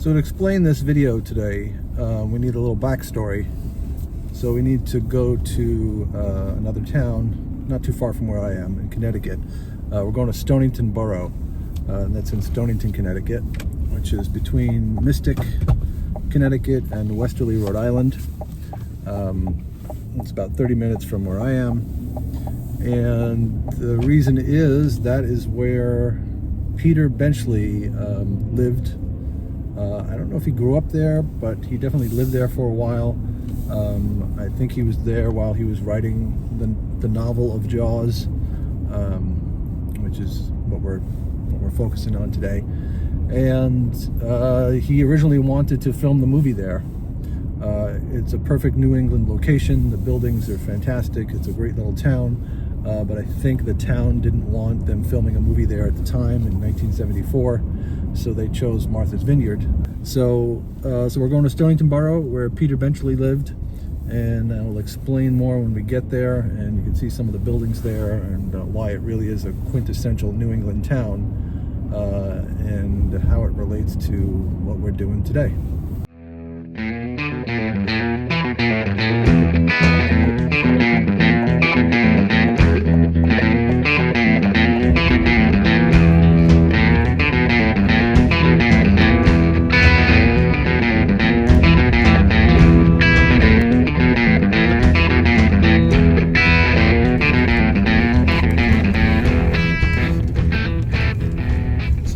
So to explain this video today, we need a little backstory. So we need to go to another town, not too far from where I am, in Connecticut. We're going to Stonington Borough, and that's in Stonington, Connecticut, which is between Mystic, Connecticut, and Westerly, Rhode Island. It's about 30 minutes from where I am, and the reason is that is where Peter Benchley lived. I don't know if he grew up there, but he definitely lived there for a while. I think he was there while he was writing the novel of Jaws, which is what we're focusing on today. And he originally wanted to film the movie there. It's a perfect New England location. The buildings are fantastic. It's a great little town. But I think the town didn't want them filming a movie there at the time in 1974, so they chose Martha's Vineyard. So we're going to Stonington Borough, where Peter Benchley lived, and I'll explain more when we get there, and you can see some of the buildings there and why it really is a quintessential New England town, and how it relates to what we're doing today.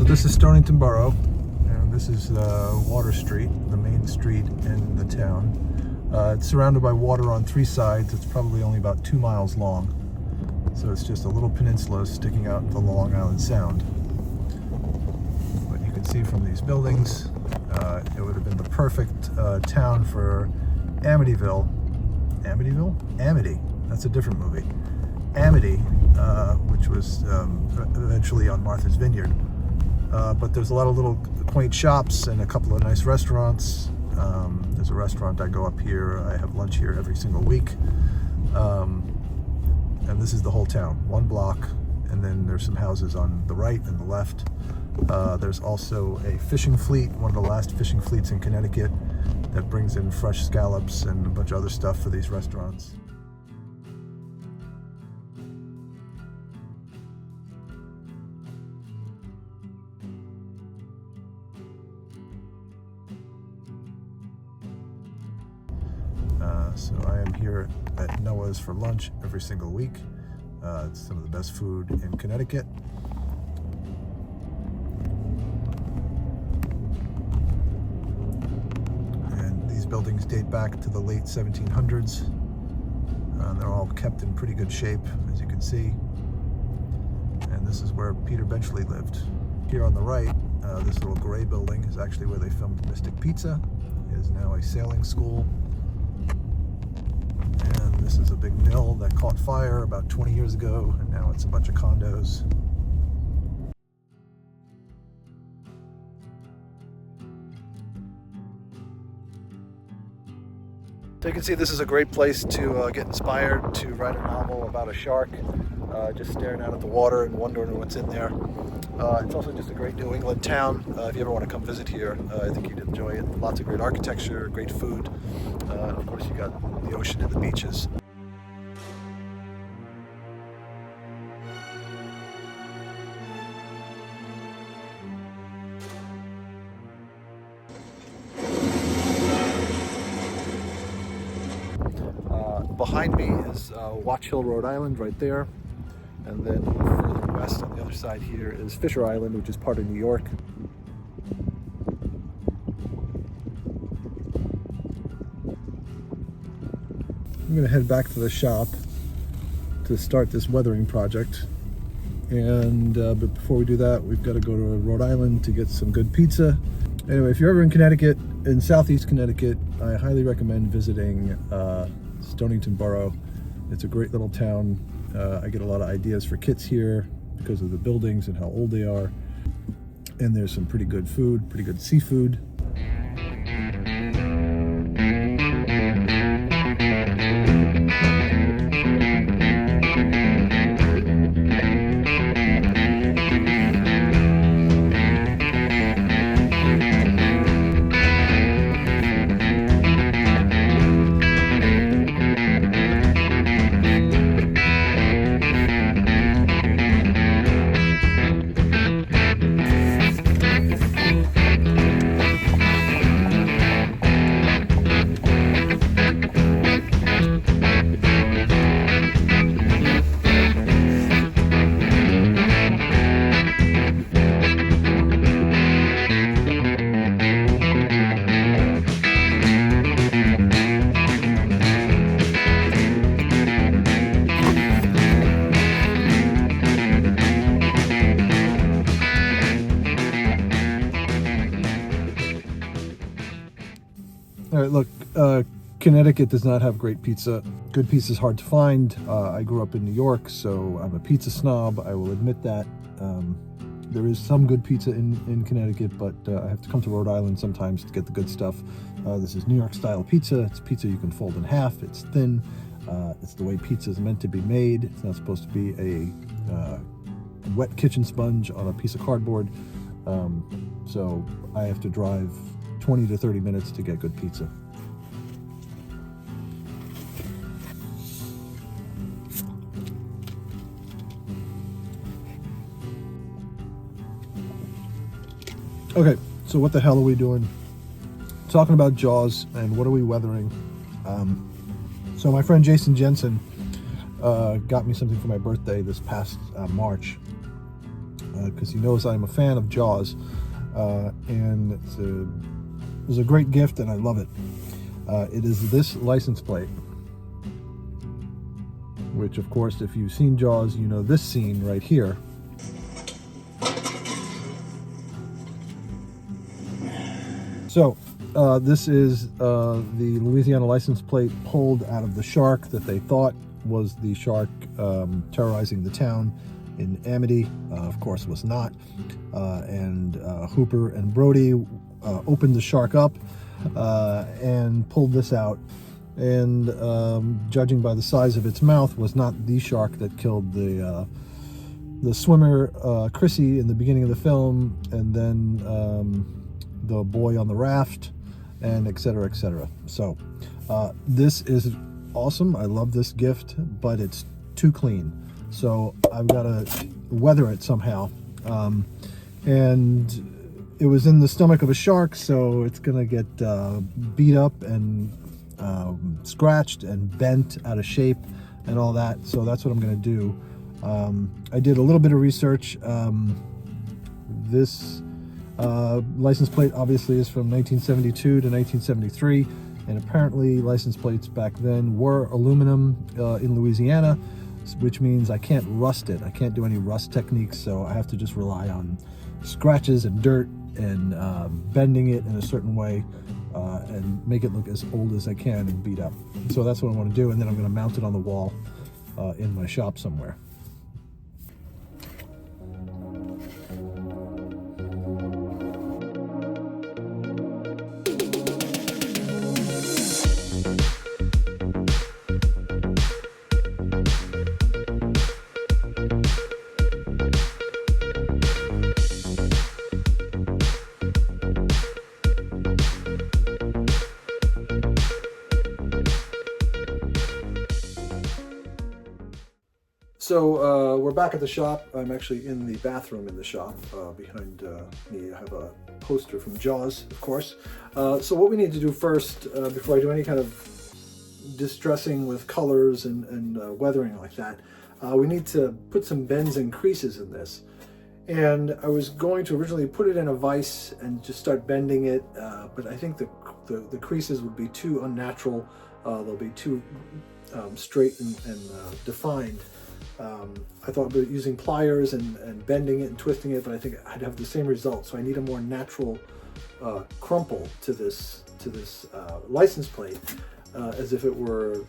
This is Stonington Borough, and this is Water Street, the main street in the town. It's surrounded by water on three sides. It's probably only about 2 miles long. So it's just a little peninsula sticking out into the Long Island Sound. But you can see from these buildings, it would have been the perfect town for Amityville. Amityville? Amity. That's a different movie. Amity, which was eventually on Martha's Vineyard. But there's a lot of little quaint shops and a couple of nice restaurants. There's a restaurant I go up here. I have lunch here every single week. And this is the whole town, one block. And then there's some houses on the right and the left. There's also a fishing fleet, one of the last fishing fleets in Connecticut, that brings in fresh scallops and a bunch of other stuff for these restaurants. So I am here at Noah's for lunch every single week. It's some of the best food in Connecticut. And these buildings date back to the late 1700s. They're all kept in pretty good shape, as you can see. And this is where Peter Benchley lived. Here on the right, this little gray building is actually where they filmed Mystic Pizza. It is now a sailing school. And this is a big mill that caught fire about 20 years ago, and now it's a bunch of condos. So you can see this is a great place to get inspired to write a novel about a shark, just staring out at the water and wondering what's in there. It's also just a great New England town. If you ever want to come visit here, I think you'd enjoy it. Lots of great architecture, great food, and of course you got the ocean and the beaches. Behind me is Watch Hill, Rhode Island, right there. And then a little further west on the other side here is Fisher Island, which is part of New York. I'm going to head back to the shop to start this weathering project. And but before we do that, we've got to go to Rhode Island to get some good pizza. Anyway, if you're ever in Connecticut, in southeast Connecticut, I highly recommend visiting Stonington Borough. It's a great little town. I get a lot of ideas for kits here because of the buildings and how old they are. And there's some pretty good food, pretty good seafood. All right, look, Connecticut does not have great pizza. Good pizza is hard to find. I grew up in New York, so I'm a pizza snob. I will admit that. There is some good pizza in Connecticut, but I have to come to Rhode Island sometimes to get the good stuff. This is New York style pizza. It's pizza you can fold in half. It's thin. It's the way pizza is meant to be made. It's not supposed to be a wet kitchen sponge on a piece of cardboard. So I have to drive 20 to 30 minutes to get good pizza. Okay, so what the hell are we doing? Talking about Jaws and what are we weathering? So my friend Jason Jensen got me something for my birthday this past March because he knows I'm a fan of Jaws, and it was a great gift and I love it. It is this license plate, which of course if you've seen Jaws, you know this scene right here. So this is the Louisiana license plate pulled out of the shark that they thought was the shark terrorizing the town in Amity. Of course was not. And Hooper and Brody opened the shark up and pulled this out. And judging by the size of its mouth, was not the shark that killed the swimmer Chrissy in the beginning of the film, and then the boy on the raft, and etc., etc. So this is awesome. I love this gift, but it's too clean, so I've got to weather it somehow. And it was in the stomach of a shark, so it's gonna get beat up and scratched and bent out of shape and all that. So that's what I'm gonna do. I did a little bit of research. This license plate obviously is from 1972 to 1973, and apparently license plates back then were aluminum in Louisiana, which means I can't rust it. I can't do any rust techniques, so I have to just rely on scratches and dirt and bending it in a certain way and make it look as old as I can and beat up. So that's what I want to do, and then I'm going to mount it on the wall in my shop somewhere. So we're back at the shop. I'm actually in the bathroom in the shop. Behind me I have a poster from Jaws, of course. So what we need to do first, before I do any kind of distressing with colors and weathering like that, we need to put some bends and creases in this. And I was going to originally put it in a vise and just start bending it, but I think the creases would be too unnatural. They'll be too straight and defined. I thought about using pliers and bending it and twisting it, but I think I'd have the same result. So I need a more natural crumple to this license plate, as if it were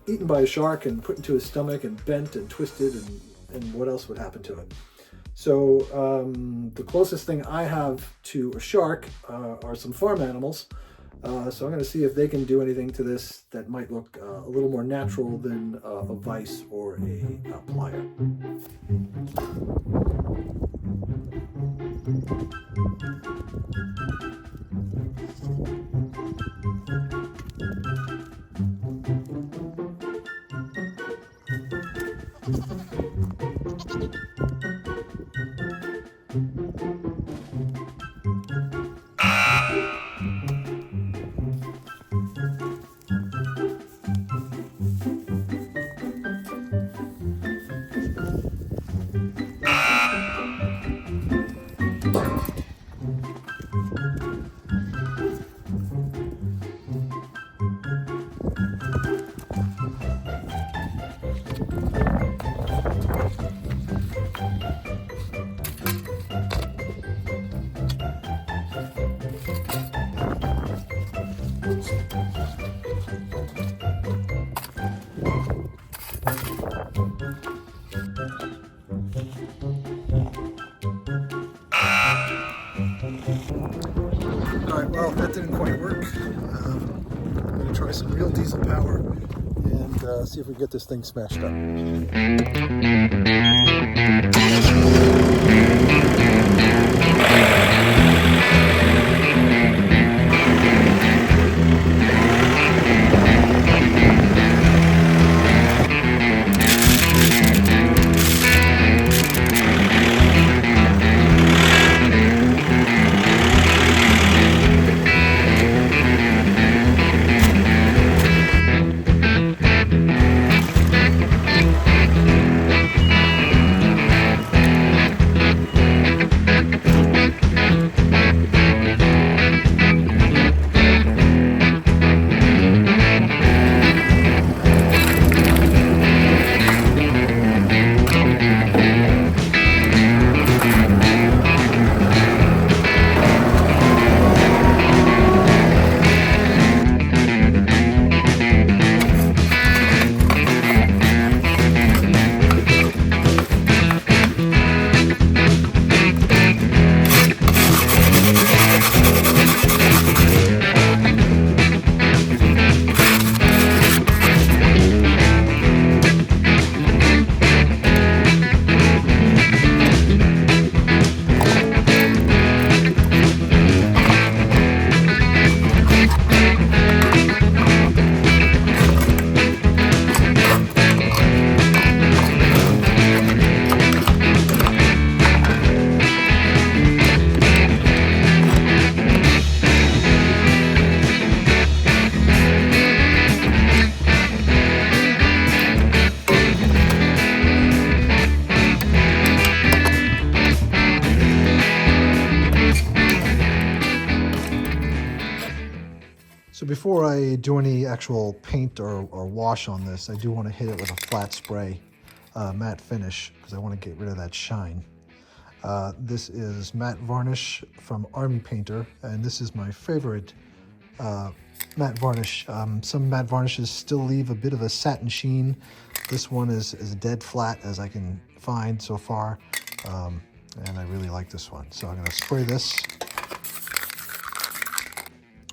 eaten by a shark and put into his stomach and bent and twisted, and what else would happen to it. So the closest thing I have to a shark are some farm animals. So I'm going to see if they can do anything to this that might look a little more natural than a vise or a plier. Alright, well, that didn't quite work. I'm going to try some real diesel power and see if we get this thing smashed up. So before I do any actual paint or wash on this, I do want to hit it with a flat spray matte finish because I want to get rid of that shine. This is matte varnish from Army Painter, and this is my favorite matte varnish. Some matte varnishes still leave a bit of a satin sheen. This one is as dead flat as I can find so far, and I really like this one. So I'm going to spray this.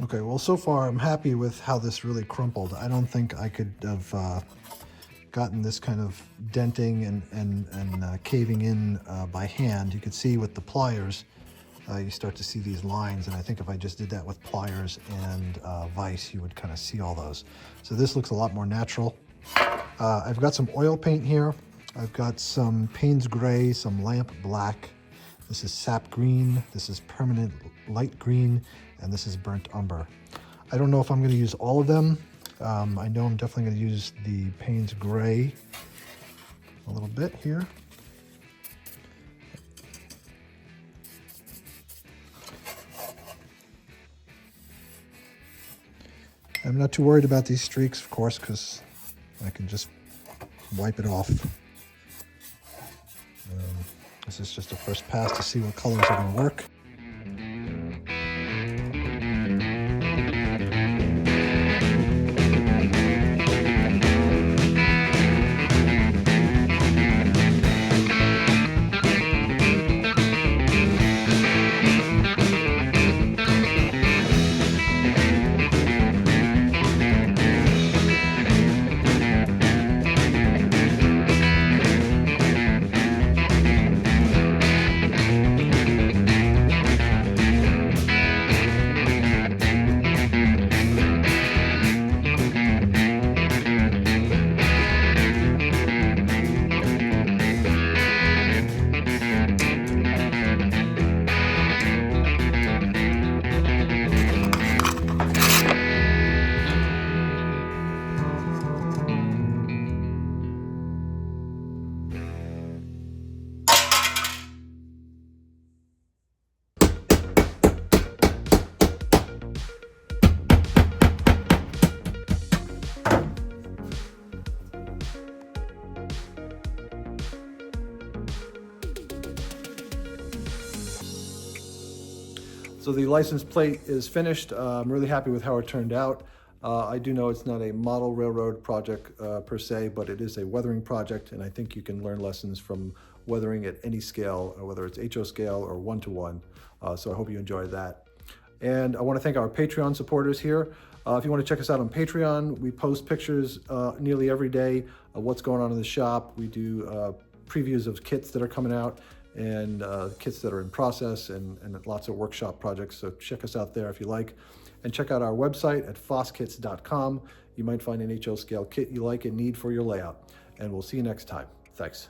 Okay, well, so far I'm happy with how this really crumpled. I don't think I could have gotten this kind of denting and caving in by hand. You could see with the pliers, you start to see these lines, and I think if I just did that with pliers and vise, you would kind of see all those. So this looks a lot more natural. I've got some oil paint here. I've got some Payne's Gray, some Lamp Black. This is Sap Green. This is Permanent Light Green. And this is Burnt Umber. I don't know if I'm going to use all of them. I know I'm definitely going to use the Payne's Gray a little bit here. I'm not too worried about these streaks, of course, because I can just wipe it off. This is just a first pass to see what colors are going to work. So the license plate is finished. I'm really happy with how it turned out. I do know it's not a model railroad project per se, but it is a weathering project, and I think you can learn lessons from weathering at any scale, whether it's HO scale or 1-to-1. So I hope you enjoy that. And I want to thank our Patreon supporters here. If you want to check us out on Patreon, we post pictures nearly every day of what's going on in the shop. We do previews of kits that are coming out and kits that are in process and lots of workshop projects. So check us out there if you like. And check out our website at fosskits.com. You might find an HL scale kit you like and need for your layout. And we'll see you next time. Thanks.